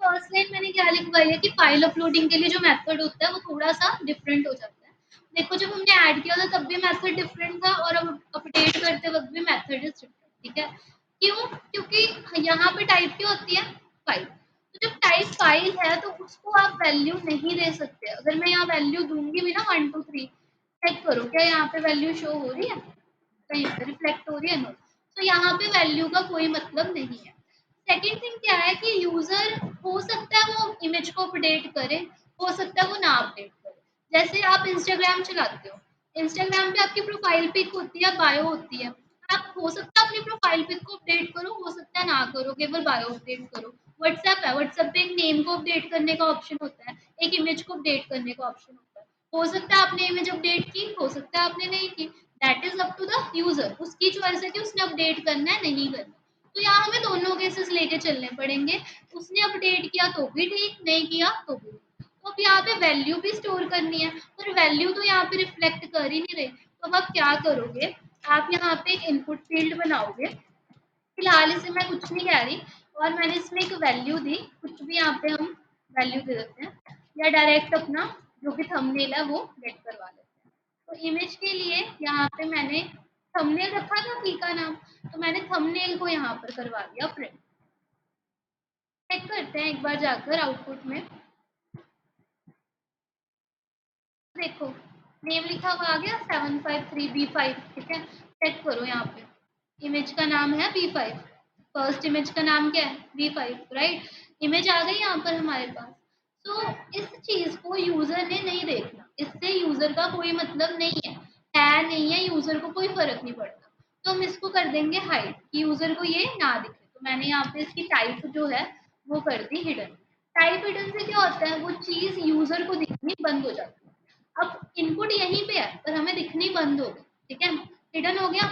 First line मैंने क्या लिखवाई है कि फाइल अपलोडिंग के लिए जो मेथड होता है वो थोड़ा सा डिफरेंट हो जाता है। देखो जब हमने ऐड किया था तब भी मेथड डिफरेंट था और अब अपडेट करते वक्त भी मेथड इज डिफरेंट, ठीक है। क्यों? क्योंकि यहाँ पे टाइप क्या होती है, फाइल। तो जब टाइप फाइल है तो उसको आप वैल्यू नहीं दे सकते। अगर मैं यहाँ वैल्यू दूंगी भी ना 1 2 3, चेक करो क्या यहाँ पे वैल्यू शो हो रही है, कहीं पे रिफ्लेक्ट हो रही है, नो। तो यहाँ पे वैल्यू का कोई मतलब नहीं है। सेकंड थिंग क्या है कि यूजर हो सकता है वो इमेज को अपडेट करे, हो सकता है वो ना अपडेट करे। जैसे आप इंस्टाग्राम चलाते हो, इंस्टाग्राम पे आपकी प्रोफाइल पिक होती है, बायो होती है। आप हो सकता है अपनी प्रोफाइल पिक को अपडेट करो, हो सकता है ना करो, केवल बायो अपडेट करो। व्हाट्सएप है, व्हाट्सएप पे एक नेम को अपडेट करने का ऑप्शन होता है, एक इमेज को अपडेट करने का ऑप्शन होता है। हो सकता है आपने इमेज अपडेट की, हो सकता है आपने नहीं की। That is up to the user, उसकी चॉइस है कि उसने अपडेट करना है नहीं करना। तो यहाँ हमें दोनों केसेस लेके चलने पड़ेंगे। उसने अपडेट किया तो भी ठीक, नहीं किया तो भी। तो अब यहाँ पे वैल्यू भी स्टोर करनी है, पर वैल्यू तो यहाँ पे रिफ्लेक्ट कर ही नहीं रही। तो अब आप क्या करोगे, आप यहाँ पे एक इनपुट फील्ड बनाओगे। फिलहाल इसे मैं कुछ नहीं कह रही, और मैंने इसमें एक वैल्यू दी, कुछ भी यहाँ पे हम वैल्यू दे देते हैं, या डायरेक्ट अपना जो भी थंबनेल है वो गेट करवा लेते हैं। तो इमेज के लिए यहाँ पे मैंने थंबनेल रखा था की का नाम, तो मैंने थंबनेल को यहाँ पर करवा दिया प्रिंट। चेक करते हैं एक बार जाकर आउटपुट में, देखो नेम लिखा हुआ आ गया 753B5, ठीक है। चेक करो यहाँ पे इमेज का नाम है B5, फर्स्ट इमेज का नाम क्या है B5, राइट। इमेज आ गई यहाँ पर हमारे पास। तो इस चीज को यूजर ने नहीं देखना, इससे यूजर का कोई मतलब नहीं है नहीं है, यूजर को कोई फर्क नहीं पड़ता। तो हम इसको कर देंगे हाइड कि यूजर को ये ना दिखे। तो मैंने यहाँ पे इसकी टाइप जो है वो कर दी हिडन। टाइप हिडन से क्या होता है, वो चीज यूजर को दिखनी बंद हो जाती है। अब इनपुट यहीं पे है पर हमें दिखनी बंद हो गई, ठीक है, हिडन हो गया।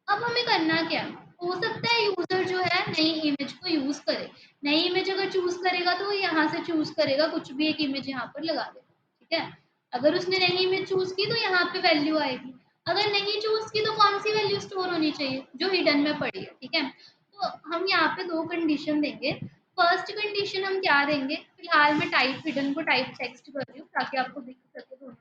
अब हमें करना क्या, हो सकता है यूजर जो है नई इमेज को यूज करे। नई इमेज अगर चूज करेगा तो वो यहाँ से चूज करेगा, कुछ भी एक इमेज यहाँ पर लगा देगा, ठीक है। अगर उसने नई इमेज चूज की तो यहाँ पे वैल्यू आएगी, अगर नहीं चूज की तो कौन सी वैल्यू स्टोर होनी चाहिए, जो हिडन में पड़ी है, ठीक है। तो हम यहाँ पे दो कंडीशन देंगे। फर्स्ट कंडीशन हम क्या देंगे, फिलहाल मैं टाइप हिडन को टाइप टेक्स्ट कर रही हूँ ताकि आपको दिख सके दोनों।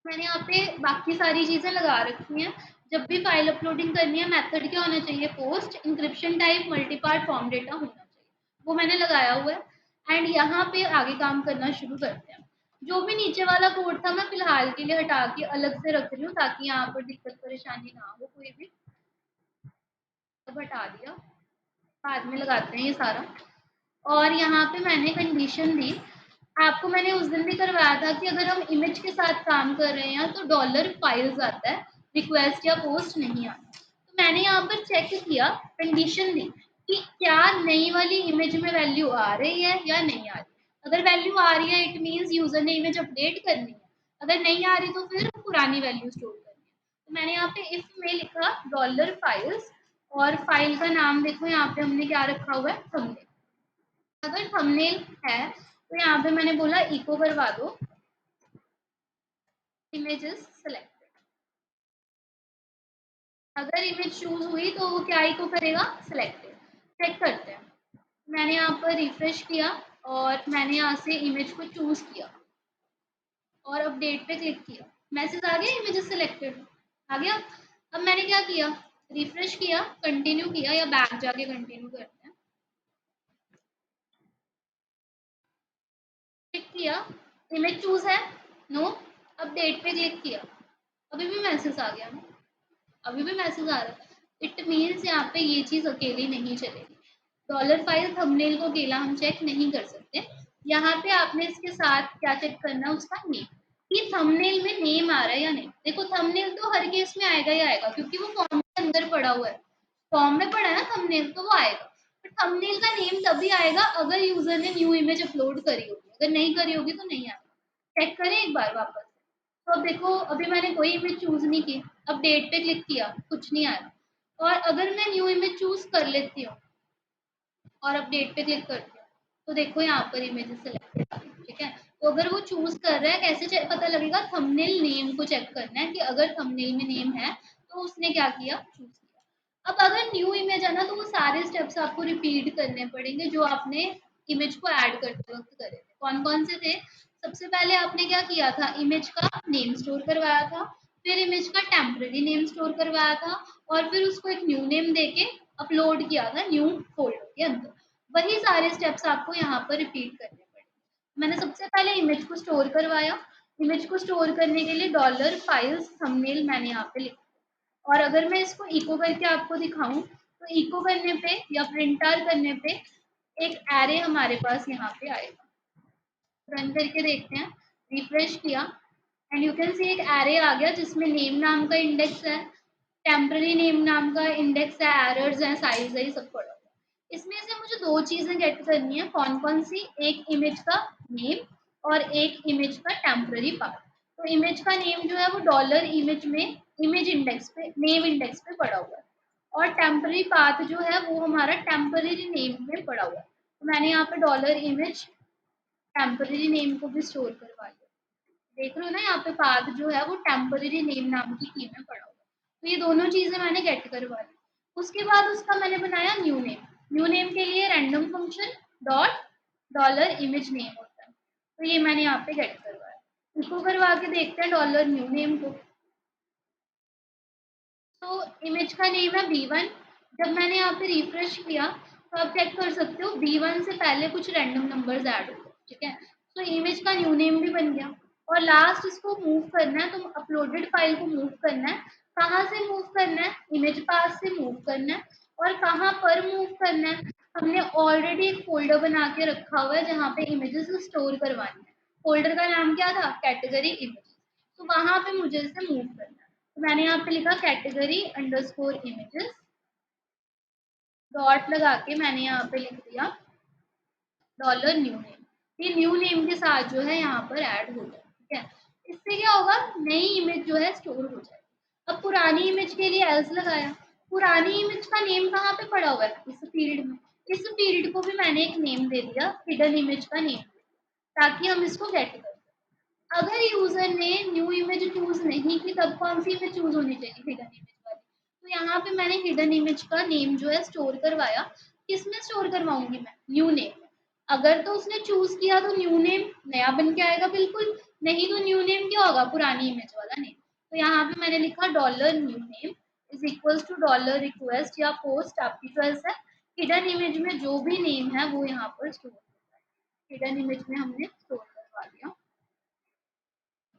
मैंने यहाँ पे बाकी सारी चीजें लगा रखी हैं। जब भी फाइल अपलोडिंग करनी है मेथड क्या होना चाहिए, post, encryption type, multipart form data होना चाहिए, वो मैंने लगाया हुआ है। एंड यहाँ पे आगे काम करना शुरू करते हैं। जो भी नीचे वाला कोड था मैं फिलहाल के लिए हटा के अलग से रख रही हूँ ताकि यहाँ पर दिक्कत परेशानी ना हो कोई भी। तो हटा दिया, बाद में लगाते हैं ये सारा। और यहाँ पे मैंने कंडीशन दी, आपको मैंने उस दिन भी करवाया था कि अगर हम इमेज के साथ काम कर रहे हैं तो डॉलर फाइल्स आता है, रिक्वेस्ट या पोस्ट नहीं आता। तो मैंने यहाँ पर चेक किया, कंडीशन दी कि क्या नई वाली इमेज में वैल्यू आ रही है या नहीं आ रही। अगर वैल्यू आ रही है इट मीन्स यूजर ने इमेज अपडेट करनी है, अगर नहीं आ रही तो फिर पुरानी वैल्यू स्टोर करनी है। तो मैंने यहाँ पे इफ में लिखा डॉलर फाइल्स, और फाइल का नाम देखो यहाँ पे हमने क्या रखा हुआ है, थंबनेल। अगर थंबनेल है तो यहाँ पे मैंने बोला इको करवा दो इमेजेस सेलेक्टेड। अगर इमेज चूज हुई तो वो क्या इको करेगा, सिलेक्टेड। चेक करते हैं, मैंने यहाँ पर रिफ्रेश किया और मैंने यहाँ से इमेज को चूज किया और अपडेट पे क्लिक किया, मैसेज आ गया इमेजेस सिलेक्टेड आ गया। अब मैंने क्या किया, रिफ्रेश किया, कंटिन्यू किया, या बैक जाके कंटिन्यू करते हैं, क्लिक किया, इमेज चूज है, नो, अपडेट पे क्लिक किया, अभी भी मैसेज आ गया ना, अभी भी मैसेज आ रहा है। इट मीन्स यहाँ पे ये चीज अकेली नहीं चलेगी। डॉलर फाइल थंबनेल को अकेला हम चेक नहीं कर सकते। यहाँ पे आपने इसके साथ क्या चेक करना है, उसका नेम, कि थंबनेल में नेम आ रहा है या नहीं। देखो थंबनेल तो हर केस में आएगा ही आएगा क्योंकि वो फॉर्म के अंदर पड़ा हुआ है, फॉर्म में पड़ा है ना थंबनेल, तो वो आएगा। बट थंबनेल का नेम तभी आएगा अगर यूजर ने न्यू इमेज अपलोड करी होगी, अगर नहीं करी होगी तो नहीं आएगा। चेक करें एक बार वापस। तो अब देखो अभी मैंने कोई इमेज चूज नहीं की, अब डेट पे क्लिक किया, कुछ नहीं आया। और अगर मैं न्यू इमेज चूज कर लेती हूँ और अब डेट पे क्लिक करती हूँ तो देखो यहाँ पर इमेजेस सेलेक्टेड आ गई, ठीक है। तो अगर वो चूज कर रहा है, कैसे पता लगेगा, थंबनेल नेम को चेक करना है कि अगर थंबनेल में नेम है तो उसने क्या किया, चूज किया। अब अगर न्यू इमेज है ना तो वो सारे स्टेप्स आपको रिपीट करने पड़ेंगे जो आपने इमेज को ऐड करते वक्त करे थे। कौन कौन से थे? सबसे पहले आपने क्या किया था, इमेज का नेम स्टोर करवाया था, फिर इमेज का टेम्पररी नेम स्टोर करवाया था, और फिर उसको एक न्यू नेम देके अपलोड किया था न्यू फोल्डर के अंदर। वही सारे स्टेप्स आपको यहाँ पर रिपीट करने पड़ेंगे। मैंने सबसे पहले इमेज को स्टोर करवाया। इमेज को स्टोर करने के लिए डॉलर फाइल्स थंबनेल मैंने यहाँ पे लिखा, और अगर मैं इसको इको करके आपको दिखाऊं तो इको करने पे या प्रिंट आर करने पे एक एरे हमारे पास यहाँ पे आएगा। रन करके देखते हैं, रिफ्रेश किया एंड यू कैन सी एक एरे आ गया जिसमें नेम नाम का इंडेक्स है, टेम्पररी नेम नाम का इंडेक्स है, एरर्स हैं, साइज है, सब पड़ा हुआ है। इसमें से मुझे दो चीजें गेट करनी है। कौन कौन सी? एक इमेज का नेम और एक इमेज का टेम्पररी पार्ट। तो इमेज का नेम जो है वो डॉलर इमेज में इमेज इंडेक्स पे नेम इंडेक्स पे पड़ा हुआ है, और टेम्पररी पाथ जो है वो हमारा टेम्पररी नेम में पड़ा हुआ है। तो मैंने यहाँ पे डॉलर इमेज टेम्पररी नेम को भी स्टोर करवा लिया। देख रहे हो ना, यहाँ पे पाथ जो है वो टेम्पररी नेम नाम की की में पड़ा हुआ है। तो ये दोनों चीजें मैंने गेट करवा ली। उसके बाद उसका मैंने बनाया न्यू नेम। न्यू नेम के लिए random function dot dollar image name होता है, तो ये मैंने यहाँ पे गेट करवाया। इसको करवा के देखते हैं डॉलर न्यू नेम को। तो इमेज का नेम है B1। जब मैंने यहाँ पे रिफ्रेश किया तो आप चेक कर सकते हो B1 से पहले कुछ रैंडम नंबर्स ऐड हो गए, ठीक है। तो इमेज का न्यू नेम भी बन गया। और लास्ट इसको मूव करना है, तो अपलोडेड फाइल को मूव करना है। कहाँ से मूव करना है? इमेज पास से मूव करना है। और कहाँ पर मूव करना है? हमने ऑलरेडी एक फोल्डर बना के रखा हुआ है जहाँ पे इमेजेस स्टोर करवानी है। फोल्डर का नाम क्या था? Category image. तो वहां पे मुझे इसे मूव करना है। तो मैंने यहाँ पे लिखा कैटेगरी अंडरस्कोर इमेजेस, डॉट लगा के मैंने यहाँ पे लिख दिया डॉलर न्यू नेम। ये न्यू नेम के साथ जो है यहाँ पर ऐड हो जाए, ठीक है। इससे क्या होगा? नई इमेज जो है स्टोर हो जाएगी। अब पुरानी इमेज के लिए एल्स लगाया। पुरानी इमेज का नेम कहाँ पे पड़ा हुआ है? इस फील्ड में। इस फील्ड को भी मैंने एक नेम दे दिया, हिडन इमेज का नेम, ताकि हम इसको गेट कर सकें। अगर यूजर ने न्यू इमेज चूज नहीं की तब कौन सी इमेज चूज होनी चाहिए? हिडन इमेज वाली। तो यहाँ पे मैंने हिडन इमेज का नेम जो है स्टोर करवाया। किसमें स्टोर करवाऊंगी मैं? न्यू नेम में। अगर तो उसने चूज किया तो न्यू नेम नया बन के आएगा बिल्कुल, नहीं तो न्यू नेम क्या होगा? पुरानी इमेज वाला नेम। तो यहाँ पे मैंने लिखा dollar new name is equal to dollar request या पोस्ट, आपकी चॉइस है। हिडन इमेज में जो भी नेम है वो यहाँ पर स्टोर होता है। हिडन इमेज में हमने स्टोर करवा दिया।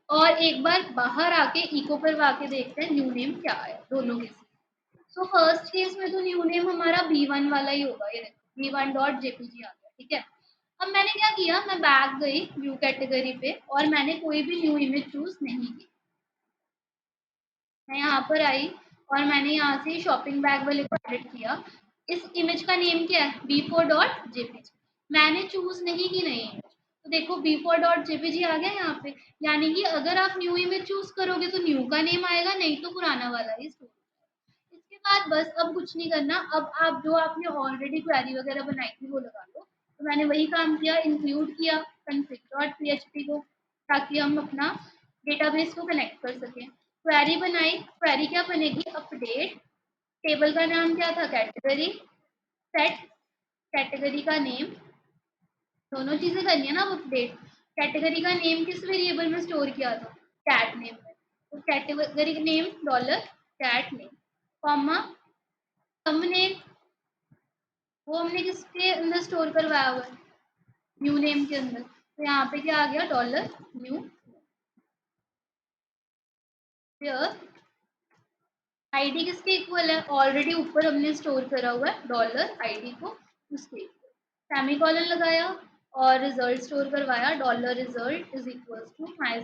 और एक बार बाहर आके इको करवा के देखते हैं न्यू नेम क्या आया दोनों के साथ। सो फर्स्ट केस में तो न्यू नेम हमारा B1 वाला ही होगा, ये देखो B1.jpg आ गया, ठीक है। अब मैंने क्या किया, मैं बैक गई व्यू कैटेगरी पे और मैंने कोई भी न्यू इमेज चूज नहीं की। मैं यहाँ पर आई और मैंने यहाँ से शॉपिंग बैग वाले को एडिट किया। इस इमेज का नेम क्या है? B4.jpg। मैंने चूज नहीं की नई इमेज, तो देखो B4.jpg आ गया यहाँ पे। यानी कि अगर आप न्यू इमेज चूज करोगे तो न्यू का नेम आएगा, नहीं तो पुराना वाला ही स्टोर। इसके बाद बस अब कुछ नहीं करना। अब आप जो आपने ऑलरेडी क्वेरी वगैरह बनाई थी वो लगा लो। तो मैंने वही काम किया, इंक्लूड किया config.php को, ताकि हम अपना डेटाबेस को कनेक्ट कर सकें। क्वेरी बनाई। क्वेरी क्या बनेगी? अपडेट, टेबल का नाम क्या था? कैटेगरी, सेट कैटेगरी का नेम, दोनों चीजें करनी है ना। अपडेट कैटेगरी का नेम किस वेरिएबल में स्टोर किया था? कैट नेम में। तो category name dollar cat name, comma thumbnail, वो हमने किसके अंदर स्टोर करवाया हुआ है? न्यू नेम के अंदर। तो यहाँ पे क्या आ गया? Dollar new. आईडी किसके इक्वल है? ऑलरेडी ऊपर हमने स्टोर करा हुआ है डॉलर आईडी को, उसके इक्वल। सेमीकोलन लगाया और रिजल्ट स्टोर करवाया, dollar result is equal to my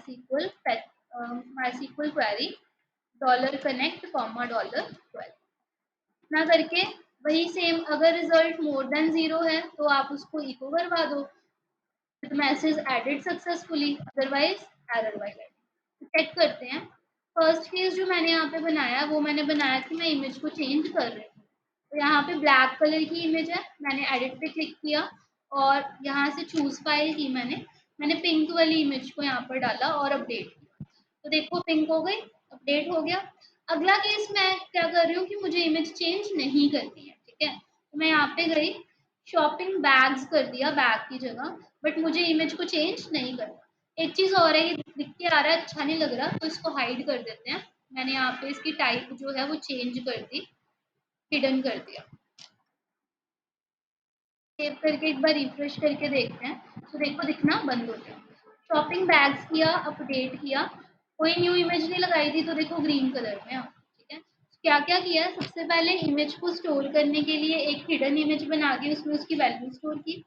query dollar connect comma dollar query. ना करके वही सेम, अगर रिजल्ट मोर देन 0 है तो आप उसको इको करवा दो, message added successfully, otherwise error wise. Check करते हैं। फर्स्ट केस जो मैंने यहाँ पे बनाया वो मैंने बनाया कि मैं इमेज को चेंज कर रही हूँ। तो यहाँ पे ब्लैक कलर की इमेज है, मैंने एडिट पे क्लिक किया और यहाँ से चूज फाइल की मैंने पिंक वाली इमेज को यहाँ पर डाला और अपडेट किया। तो देखो पिंक हो गई, अपडेट हो गया। अगला केस मैं क्या कर रही हूँ कि मुझे इमेज चेंज नहीं करनी है, ठीक है। तो मैं यहाँ पे गई, शॉपिंग बैग्स कर दिया बैग की जगह, बट मुझे इमेज को चेंज नहीं करना। एक चीज और है, ये दिख के आ रहा है, अच्छा नहीं लग रहा, तो इसको हाइड कर देते हैं। मैंने यहाँ पे इसकी टाइप जो है वो चेंज कर दी, हिडन कर दिया। सेव करके एक बार रिफ्रेश करके देखते हैं, तो देखो दिखना बंद हो गया। शॉपिंग बैग्स किया, अपडेट किया, कोई न्यू इमेज नहीं लगाई थी, तो देखो ग्रीन कलर में, ठीक है। क्या क्या किया, सबसे पहले इमेज को स्टोर करने के लिए एक हिडन इमेज बना दी, उसमें उसकी वैल्यू स्टोर की।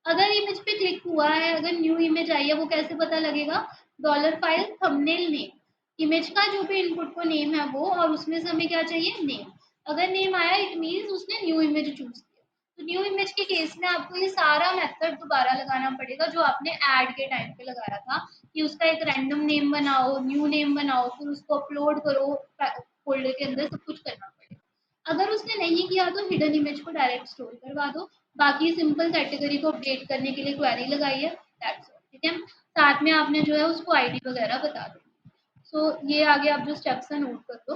अगर इमेज पे क्लिक हुआ है, अगर न्यू इमेज आई है, वो कैसे पता लगेगा, dollar file thumbnail name, image का जो भी इनपुट को नेम है वो, और उसमें से हमें क्या चाहिए, नेम। अगर नेम आया इट मीन्स उसने न्यू इमेज चूज किया। तो न्यू इमेज के केस में आपको ये सारा मेथड दोबारा लगाना पड़ेगा जो आपने ऐड के टाइम पे लगाया था, कि उसका एक रैंडम नेम बनाओ, न्यू नेम बनाओ, फिर उसको अपलोड करो फोल्डर के अंदर, सब कुछ करना पड़ेगा। अगर उसने नहीं किया तो हिडन इमेज को डायरेक्ट स्टोर करवा दो। बाकी सिंपल कैटेगरी को अपडेट करने के लिए क्वेरी लगाइए, दैट्स ऑल, ठीक है। साथ में आपने जो है उसको आईडी वगैरह बता दो। सो ये आगे आप जो स्टेप्स है नोट कर लो।